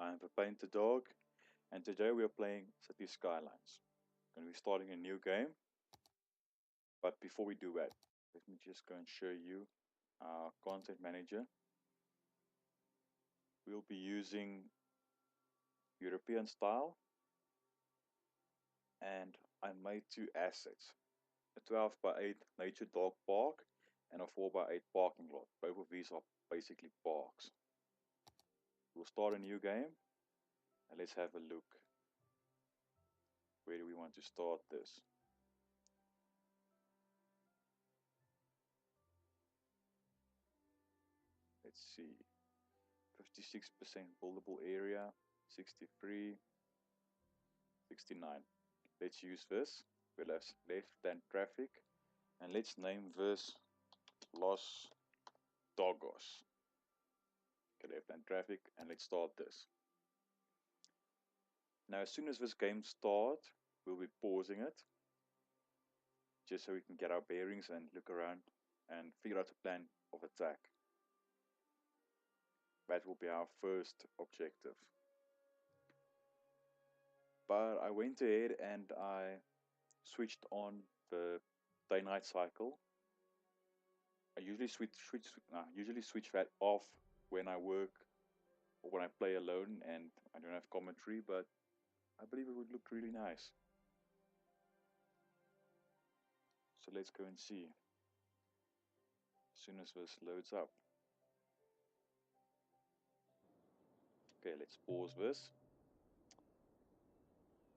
I'm the Painter Dog, and today we are playing City Skylines. Going to be starting a new game, but before we do that, let me just go and show you our content manager. We'll be using European style, and I made two assets, a 12 by 8 nature dog park and a 4 by 8 parking lot. Both of these are basically parks. We'll start a new game, and let's have a look. Where do we want to start this? Let's see. 56% buildable area, 63, 69. Let's use this. We'll have left-hand traffic, and let's name this Los Dogos. Okay, left-hand traffic, and let's start this. Now, as soon as this game starts, we'll be pausing it, just so we can get our bearings and look around and figure out a plan of attack. That will be our first objective. But I went ahead and I switched on the day-night cycle. I usually switch that off when I work or when I play alone and I don't have commentary, but I believe it would look really nice. So let's go and see as soon as this loads up. Okay, let's pause this.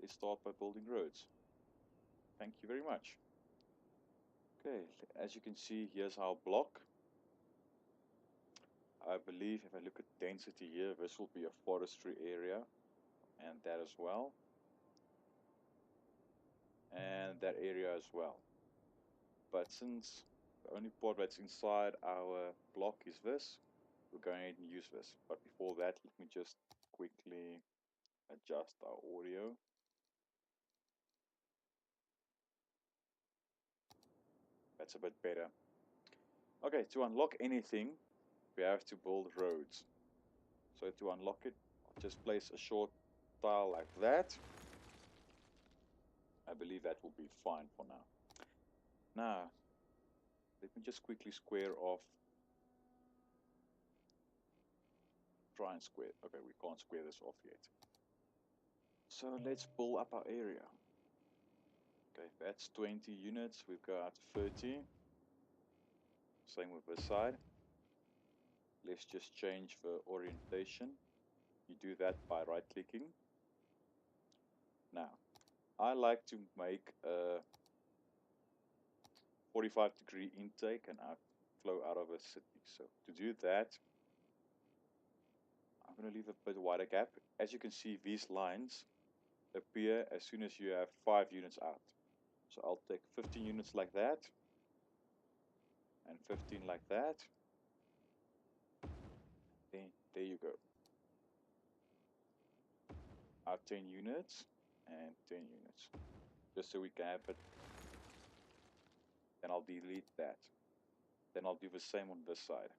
Let's start by building roads. Thank you very much. Okay, as you can see, here's our block. I believe if I look at density here, this will be a forestry area, and that as well, and that area as well. But since the only part that's inside our block is this, we're going to use this. But before that, let me just quickly adjust our audio. That's a bit better. Okay, to unlock anything, we have to build roads. So to unlock it, I'll just place a short tile like that. I believe that will be fine for now. Now, let me just quickly square off. Try and square. Okay, we can't square this off yet. So let's pull up our area. Okay, that's 20 units. We've got 30. Same with this side. Let's just change the orientation. You do that by right-clicking. Now, I like to make a 45-degree intake and outflow out of a city. So to do that, I'm going to leave a bit wider gap. As you can see, these lines appear as soon as you have 5 units out. So I'll take 15 units like that, and 15 like that. Then there you go. Out 10 units and 10 units. Just so we can have it. Then I'll delete that. Then I'll do the same on this side.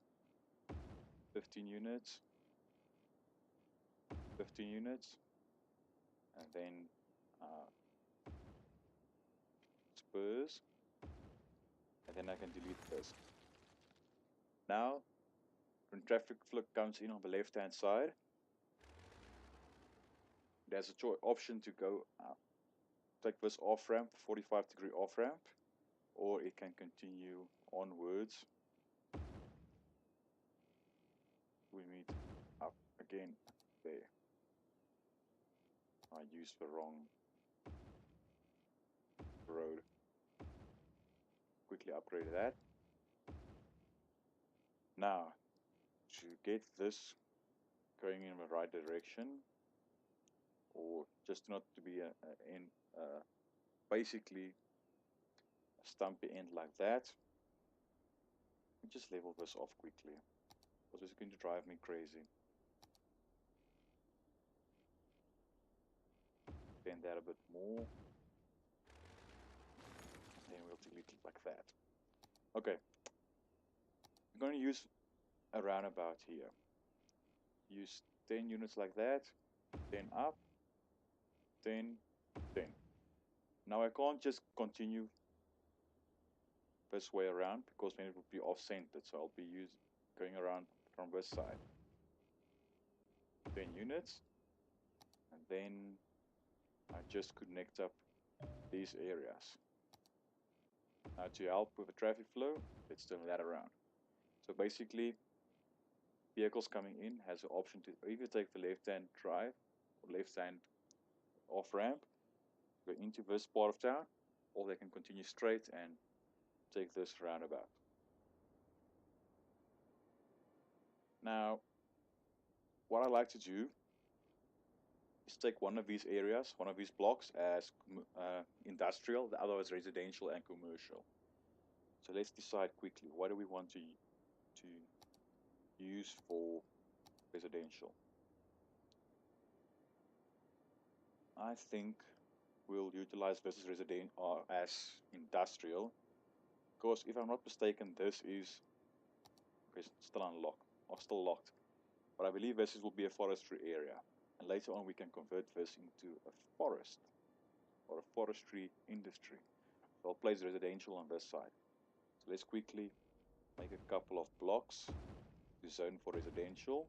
15 units. 15 units. And then spurs. And then I can delete this. Now, when traffic flow comes in on the left hand side, there's a option to go take this off ramp, 45-degree off ramp, or it can continue onwards. We meet up again there. I used the wrong road. Quickly upgrade that. Now, to get this going in the right direction, or just not to be basically a stumpy end like that, we just level this off quickly, because it's going to drive me crazy. Bend that a bit more, and then we'll delete it like that. Okay, I'm going to use a roundabout here. Use 10 units like that, 10 up, 10, 10. Now I can't just continue this way around because then it would be off-centered, so I'll be going around from this side. 10 units, and then I just connect up these areas. Now to help with the traffic flow, let's turn that around. So basically, vehicles coming in has the option to either take the left-hand drive or left-hand off-ramp, go into this part of town, or they can continue straight and take this roundabout. Now, what I like to do is take one of these areas, one of these blocks as industrial, the other as residential and commercial. So let's decide quickly, what do we want to use for residential? I think we'll utilize this as residential as industrial, because if I'm not mistaken, this is still unlocked or still locked. But I believe this will be a forestry area, and later on we can convert this into a forest or a forestry industry. So I'll place residential on this side. So let's quickly make a couple of blocks to zone for residential.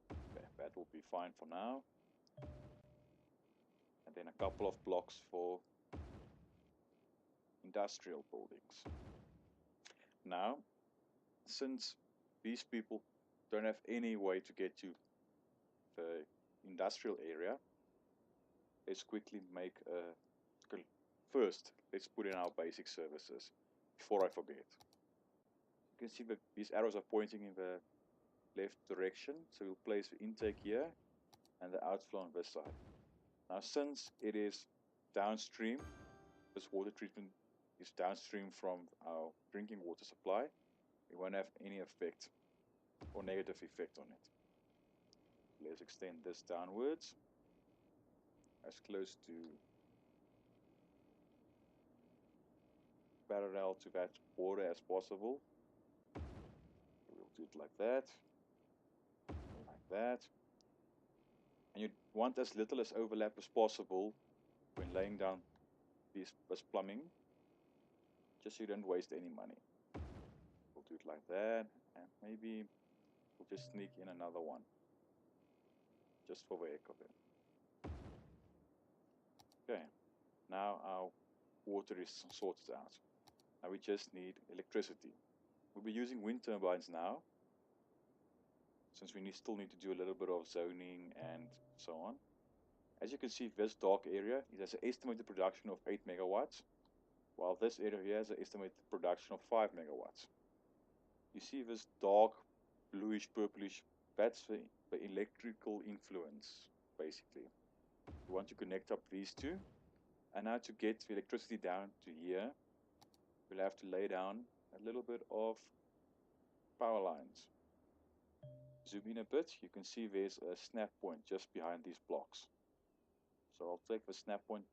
Okay, that will be fine for now. And then a couple of blocks for industrial buildings. Now, since these people don't have any way to get to the industrial area, let's quickly make first, let's put in our basic services before I forget. You can see that these arrows are pointing in the left direction, so we'll place the intake here and the outflow on this side. Now, since it is downstream, this water treatment is downstream from our drinking water supply, it won't have any effect or negative effect on it. Let's extend this downwards as close to parallel to that border as possible. We'll do it like that, and you want as little as overlap as possible when laying down this plumbing, just so you don't waste any money. We'll do it like that, and maybe we'll just sneak in another one, just for the heck of it. Okay, now our water is sorted out. Now we just need electricity. We'll be using wind turbines now, since we still need to do a little bit of zoning and so on. As you can see, this dark area, it has an estimated production of 8 megawatts, while this area here has an estimated production of 5 megawatts. You see this dark bluish purplish, that's the electrical influence, basically. We want to connect up these two, and now to get the electricity down to here, we'll have to lay down a little bit of power lines. Zoom in a bit, you can see there's a snap point just behind these blocks. So I'll take the snap point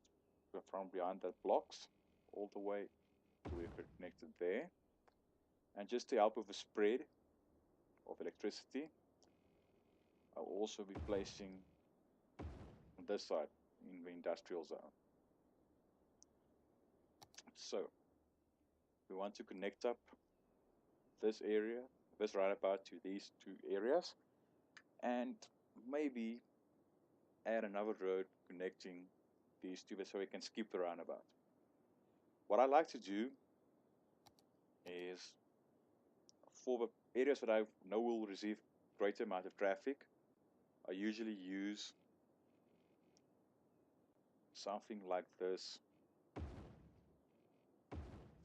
from behind that blocks all the way to where we're connected there. And just to help with the spread of electricity, I'll also be placing on this side in the industrial zone. So we want to connect up this area, this roundabout, to these two areas, and maybe add another road connecting these two so we can skip the roundabout. What I like to do is, for the areas that I know will receive greater amount of traffic, I usually use something like this,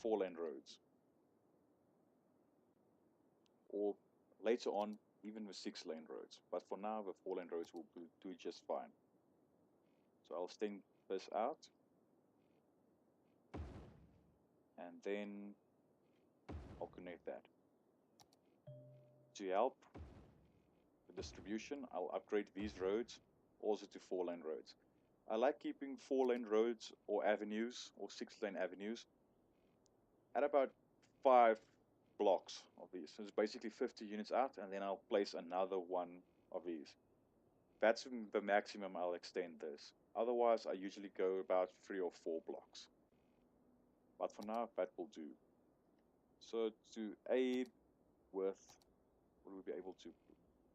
4-lane roads, or later on even with 6-lane roads, but for now the 4-lane roads will do just fine. So I'll extend this out, and then I'll connect that. To help the distribution, I'll upgrade these roads also to 4-lane roads. I like keeping 4-lane roads or avenues or 6-lane avenues at about 5 blocks of these. So it's basically 50 units out, and then I'll place another one of these. That's the maximum I'll extend this. Otherwise, I usually go about 3 or 4 blocks. But for now, that will do. So to aid with, what will we be able to?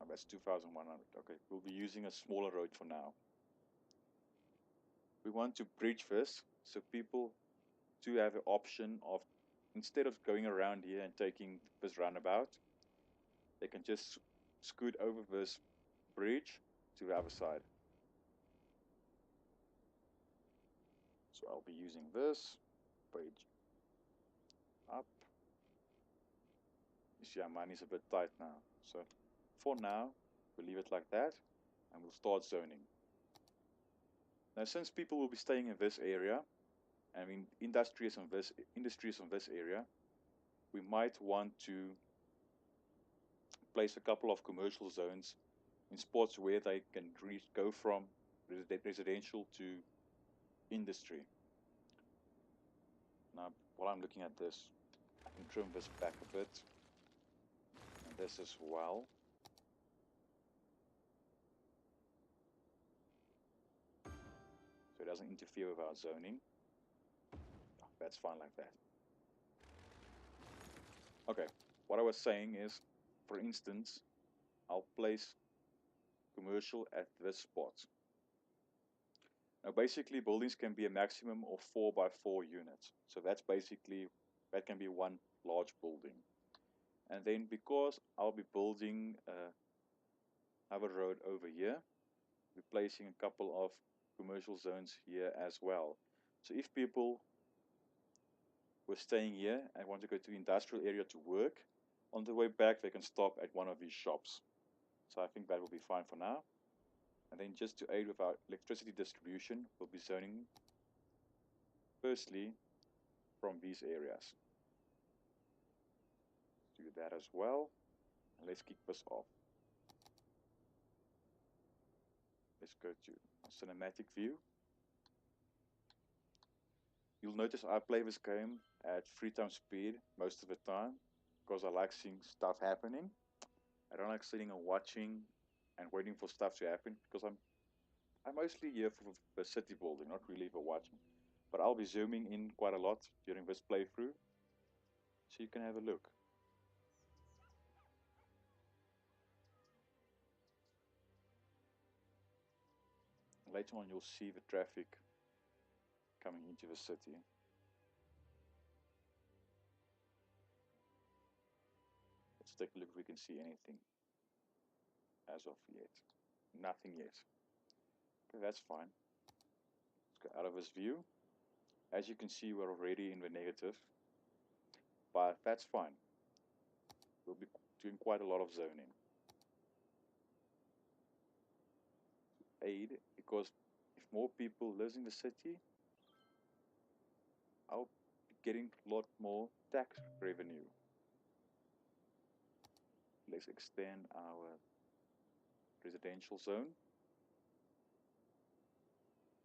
Oh, that's 2,100. Okay, we'll be using a smaller road for now. We want to bridge this so people do have an option of, instead of going around here and taking this roundabout, they can just scoot over this bridge to the other side. So I'll be using this page up. You see our money's a bit tight now. So for now, we'll leave it like that and we'll start zoning. Now, since people will be staying in this area, I mean industry is on this area, we might want to place a couple of commercial zones in spots where they can go from residential to industry. Now, while I'm looking at this, I can trim this back a bit, and this as well. So it doesn't interfere with our zoning. Oh, that's fine like that. Okay, what I was saying is, for instance, I'll place commercial at this spot. Now basically buildings can be a maximum of 4 by 4 units. So that's basically, that can be one large building. And then because I'll be building another road over here, we're placing a couple of commercial zones here as well. So if people were staying here and want to go to the industrial area to work, on the way back they can stop at one of these shops. So I think that will be fine for now. And then just to aid with our electricity distribution, we'll be zoning firstly from these areas. Do that as well. And let's kick this off. Let's go to a cinematic view. You'll notice I play this game at 3x speed most of the time because I like seeing stuff happening. I don't like sitting and watching and waiting for stuff to happen because I'm mostly here for the city building, not really for watching. But I'll be zooming in quite a lot during this playthrough, so you can have a look. Later on you'll see the traffic coming into the city. Let's take a look if we can see anything as of yet. Nothing yet. Okay, that's fine. Let's go out of this view. As you can see, we're already in the negative, but that's fine. We'll be doing quite a lot of zoning. Aid, because if more people live in the city, I'll be getting a lot more tax revenue. Let's extend our residential zone.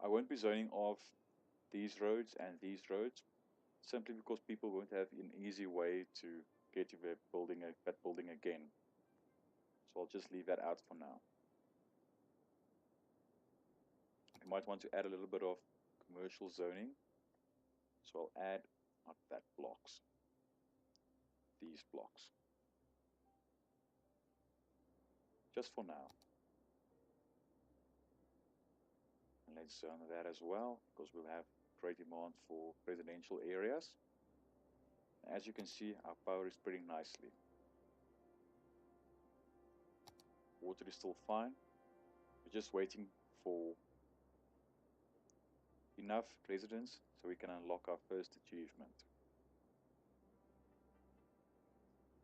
I won't be zoning off these roads and these roads simply because people won't have an easy way to get to that building again. So I'll just leave that out for now. You might want to add a little bit of commercial zoning. So I'll add not that blocks, these blocks. Just for now. And let's zone that as well, because we'll have great demand for residential areas. As you can see, our power is spreading nicely. Water is still fine. We're just waiting for enough residents so we can unlock our first achievement.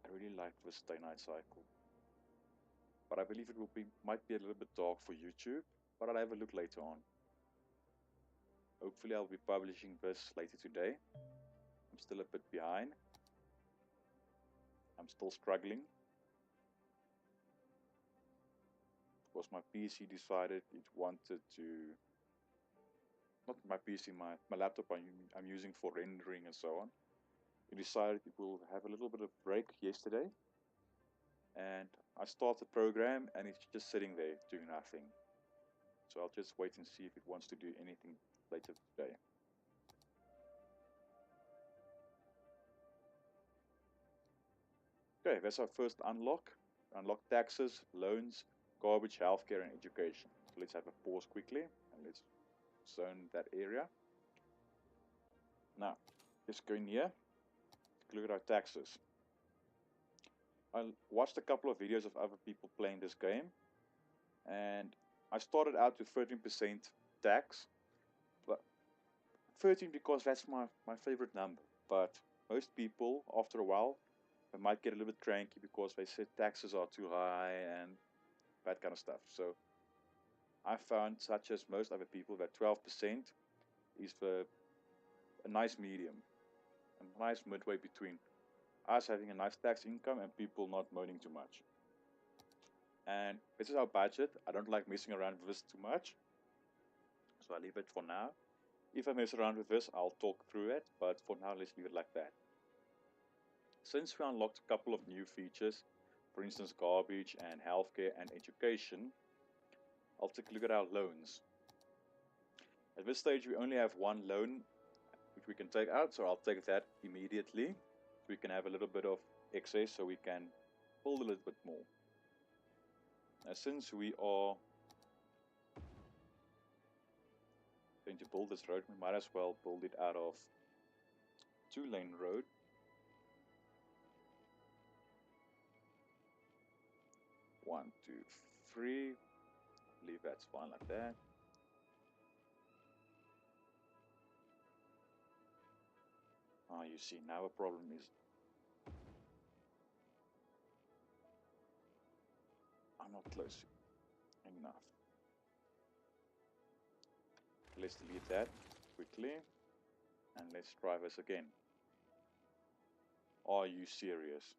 I really like this day-night cycle, but I believe it might be a little bit dark for YouTube, but I'll have a look later on. Hopefully I'll be publishing this later today. I'm still a bit behind. I'm still struggling because my PC decided it wanted to, not my PC, my laptop I'm using for rendering and so on. we decided we will have a little bit of break yesterday, and I start the program and it's just sitting there doing nothing. So I'll just wait and see if it wants to do anything later today. Okay, that's our first unlock. Unlock taxes, loans, garbage, healthcare, and education. So let's have a pause quickly and let's zone that area. Now, let's go in here. Look at our taxes. I watched a couple of videos of other people playing this game, and I started out with 13% tax, but 13 because that's my favorite number. But most people, after a while, they might get a little bit cranky because they said taxes are too high and that kind of stuff. So I found, such as most other people, that 12% is a nice medium, a nice midway between us having a nice tax income and people not moaning too much. And this is our budget. I don't like messing around with this too much, so I leave it for now. If I mess around with this, I'll talk through it, but for now, let's leave it like that. Since we unlocked a couple of new features, for instance garbage and healthcare and education, I'll take a look at our loans. At this stage we only have one loan which we can take out, so I'll take that immediately so we can have a little bit of excess so we can build a little bit more. Now since we are going to build this road, we might as well build it out of 2-lane road. One, two, three. I believe that's fine like that. Ah, you see, now a problem is I'm not close enough. Let's delete that quickly and let's try this again. Are you serious?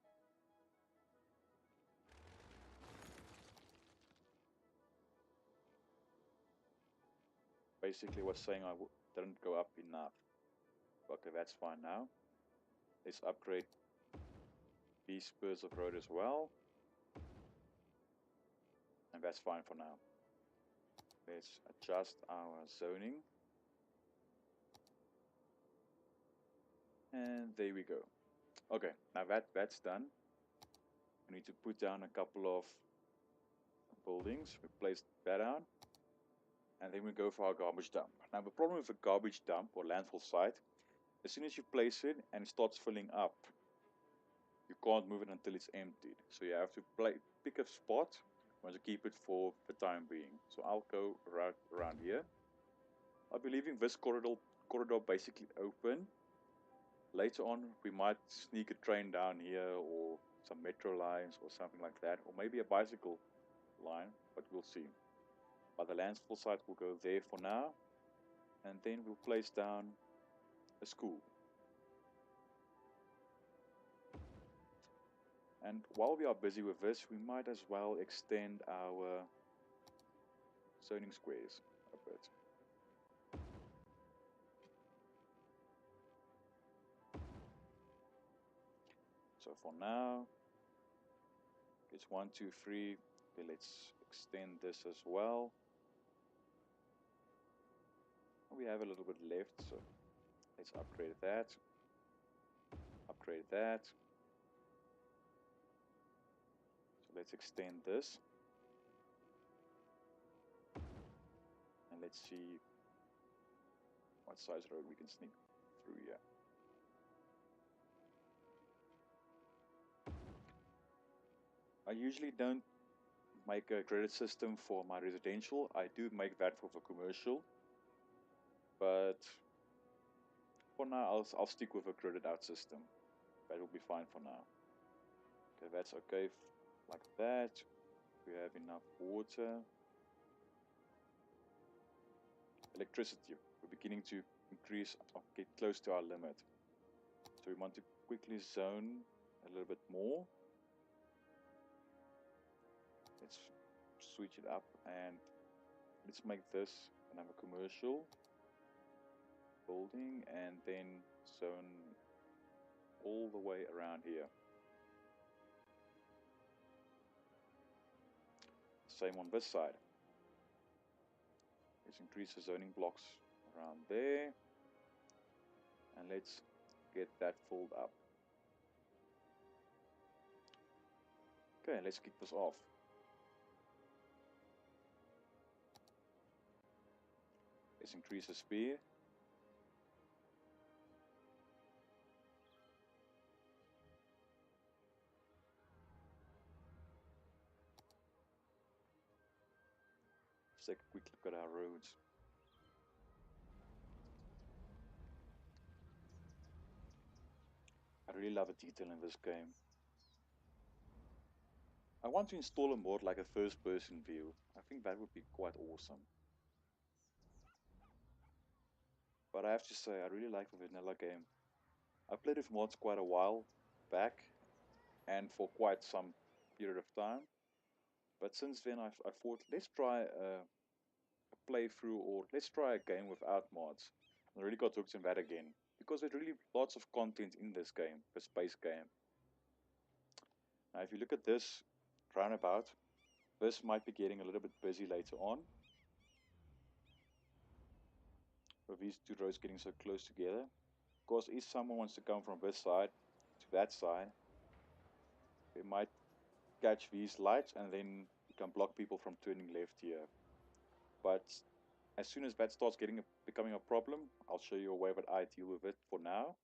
Basically was saying I didn't go up enough. Okay, that's fine now. Let's upgrade these spurs of road as well. And that's fine for now. Let's adjust our zoning. And there we go. Okay, now that's done. We need to put down a couple of buildings. We place that down. And then we go for our garbage dump. Now the problem with a garbage dump or landfill site, as soon as you place it and it starts filling up, you can't move it until it's emptied. So you have to pick a spot. You want to keep it for the time being. So I'll go right around here. I'll be leaving this corridor basically open. Later on we might sneak a train down here or some metro lines or something like that, or maybe a bicycle line, but we'll see. But the landfill site will go there for now, and then we'll place down a school. And while we are busy with this, we might as well extend our zoning squares a bit. So for now, it's 1, 2, 3. Okay, let's extend this as well. We have a little bit left, so let's upgrade that. Upgrade that. So let's extend this. And let's see what size road we can sneak through here. I usually don't make a credit system for my residential. I do make that for the commercial, but for now I'll stick with a credit out system. That will be fine for now. Okay, that's okay like that. We have enough water. Electricity, we're beginning to increase or get close to our limit. So we want to quickly zone a little bit more. Let's switch it up and let's make this another commercial building and then zone all the way around here. Same on this side. Let's increase the zoning blocks around there. And let's get that filled up. Okay, let's kick this off. Let's increase the speed. Let's take a quick look at our roads. I really love the detail in this game. I want to install a mod like a first-person view. I think that would be quite awesome. But I have to say, I really like the vanilla game. I played with mods quite a while back, and for quite some period of time. But since then, I thought, let's try a playthrough, or let's try a game without mods. And I really got hooked in that again, because there's really lots of content in this game, the space game. Now, if you look at this roundabout, this might be getting a little bit busy later on, with these two roads getting so close together. Because if someone wants to come from this side to that side, they might catch these lights, and then you can block people from turning left here. But as soon as that starts becoming a problem, I'll show you a way that I deal with it for now.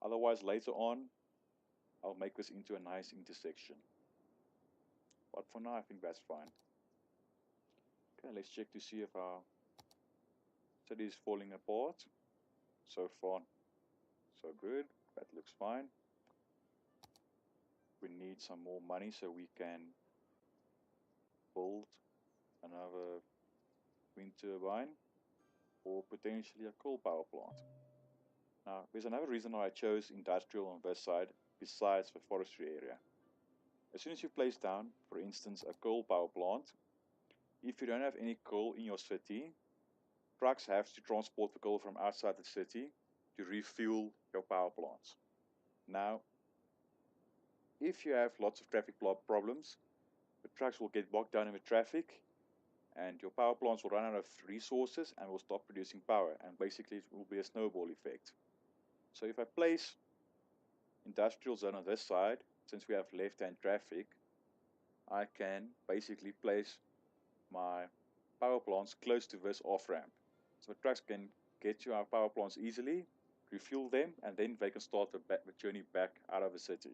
Otherwise, later on, I'll make this into a nice intersection. But for now, I think that's fine. Okay, let's check to see if our city is falling apart. So far, so good. That looks fine. We need some more money so we can build another wind turbine or potentially a coal power plant. Now, there's another reason why I chose industrial on this side besides the forestry area. As soon as you place down, for instance, a coal power plant, if you don't have any coal in your city, trucks have to transport the coal from outside the city to refuel your power plants. Now, if you have lots of traffic problems, the trucks will get bogged down in the traffic, and your power plants will run out of resources and will stop producing power, and basically it will be a snowball effect. So if I place industrial zone on this side, since we have left-hand traffic, I can basically place my power plants close to this off-ramp. So the trucks can get to our power plants easily, refuel them, and then they can start the journey back out of the city.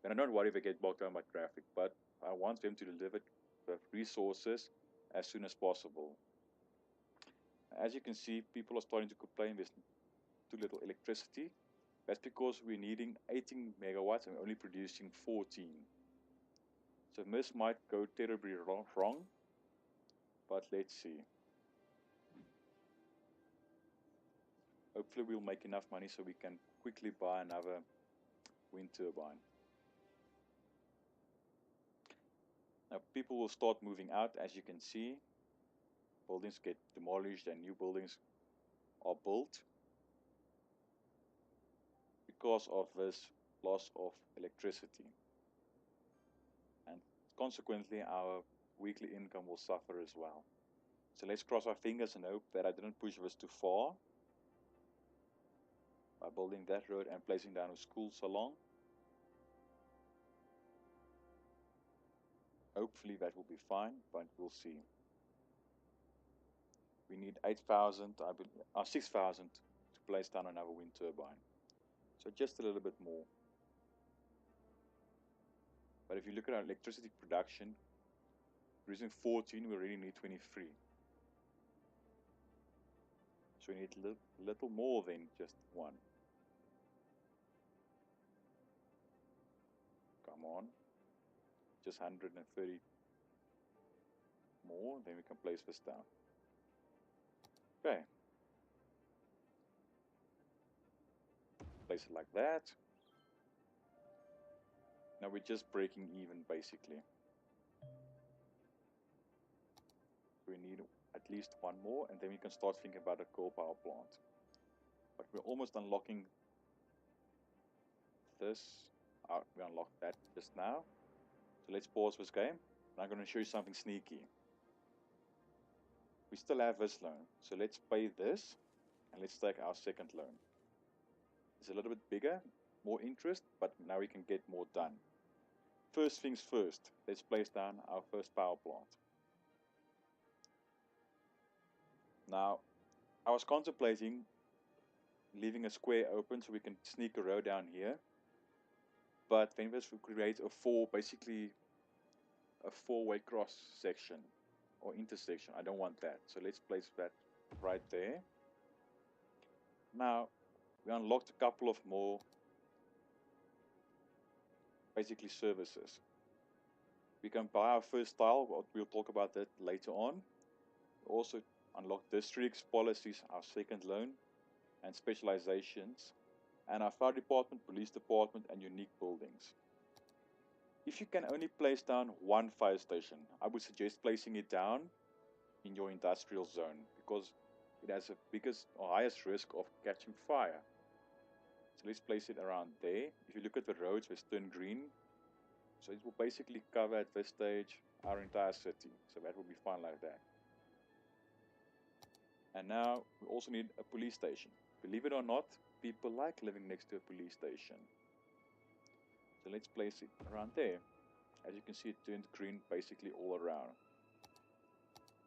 Then I don't worry if they get bogged down by traffic, but I want them to deliver the resources as soon as possible. As you can see, people are starting to complain there's too little electricity. That's because we're needing 18 megawatts and we're only producing 14. So this might go terribly wrong, but let's see. Hopefully we'll make enough money so we can quickly buy another wind turbine. Now people will start moving out, as you can see. Buildings get demolished and new buildings are built because of this loss of electricity. And consequently our weekly income will suffer as well. So let's cross our fingers and hope that I didn't push this too far by building that road and placing down a school along. Hopefully that will be fine, but we'll see. We need 8,000, 6,000 to place down another wind turbine. So just a little bit more. But if you look at our electricity production, producing 14, we really need 23. So we need a little more than just one. Come on. Just 130 more, then we can place this down. Okay. Place it like that. Now we're just breaking even basically. We need at least one more, and then we can start thinking about a coal power plant. But we're almost unlocking this. We unlocked that just now. So let's pause this game. And I'm going to show you something sneaky. We still have this loan. So let's pay this. And let's take our second loan. It's a little bit bigger, more interest, but now we can get more done. First things first, let's place down our first power plant. Now, I was contemplating leaving a square open so we can sneak a road down here. But then this will create basically a four-way cross section or intersection. I don't want that. So let's place that right there. Now, we unlocked a couple of more basically services. We can buy our first tile, but we'll talk about that later on. We also unlock districts, policies, our second loan, and specializations, and our fire department, police department, and unique buildings. If you can only place down one fire station, I would suggest placing it down in your industrial zone because it has the biggest or highest risk of catching fire. So let's place it around there. If you look at the roads, they turn green. So it will basically cover at this stage our entire city. So that will be fine like that. And now we also need a police station. Believe it or not, people like living next to a police station. So let's place it around there. As you can see, it turned green basically all around.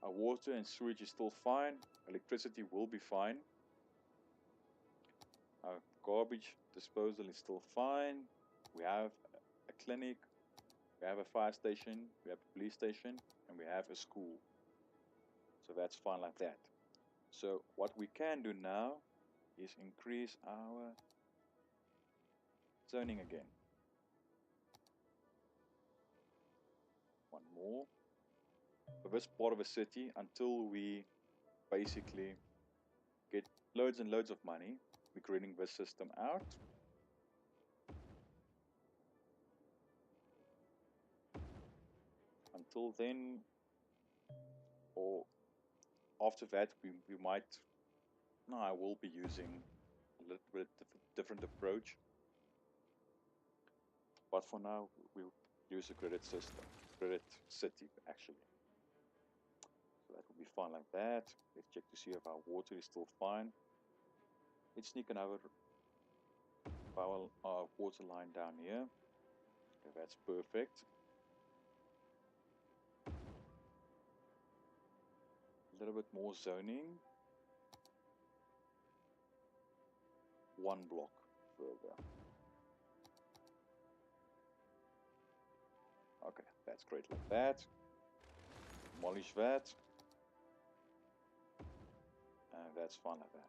Our water and sewage is still fine. Electricity will be fine. Our garbage disposal is still fine. We have a clinic. We have a fire station. We have a police station. And we have a school. So that's fine like that. So what we can do now is increase our zoning again. One more. For this part of a city, until we basically get loads and loads of money, we're creating this system out. Until then, or after that, we might, no, I will be using a little bit different approach. But for now, we'll use a credit system, credit city actually. So that will be fine like that. Let's check to see if our water is still fine. Let's sneak another power water line down here. Okay, that's perfect. A little bit more zoning. One block further. Okay, that's great like that. Demolish that. And that's fine like that.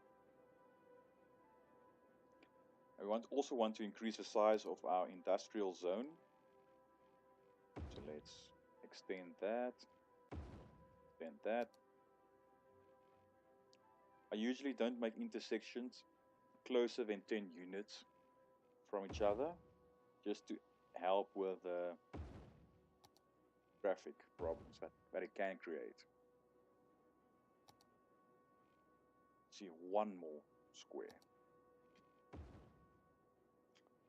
We also want to increase the size of our industrial zone. So let's extend that. Extend that. I usually don't make intersections closer than 10 units from each other, just to help with traffic problems that it can create. See, one more square.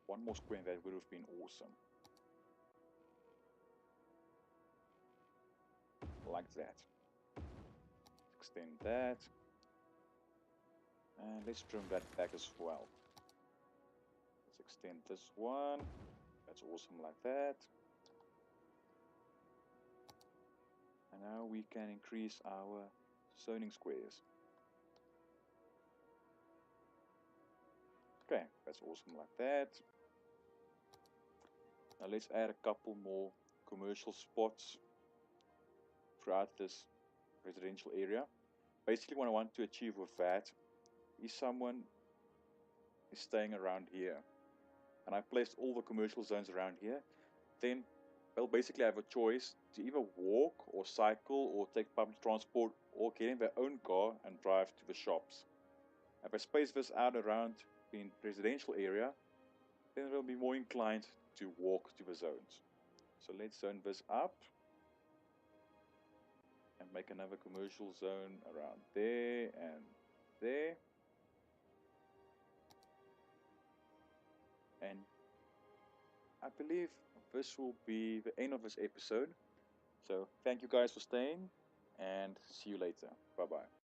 One more square, that would have been awesome. Like that. Extend that. And let's trim that back as well. Let's extend this one. That's awesome like that. And now we can increase our zoning squares. Okay, that's awesome like that. Now let's add a couple more commercial spots throughout this residential area. Basically what I want to achieve with that is someone is staying around here. And I placed all the commercial zones around here. Then they'll basically have a choice to either walk or cycle or take public transport or get in their own car and drive to the shops. If I space this out around the residential area, then they'll be more inclined to walk to the zones. So let's zone this up and make another commercial zone around there and there. And I believe this will be the end of this episode. So thank you guys for staying, and see you later. Bye bye.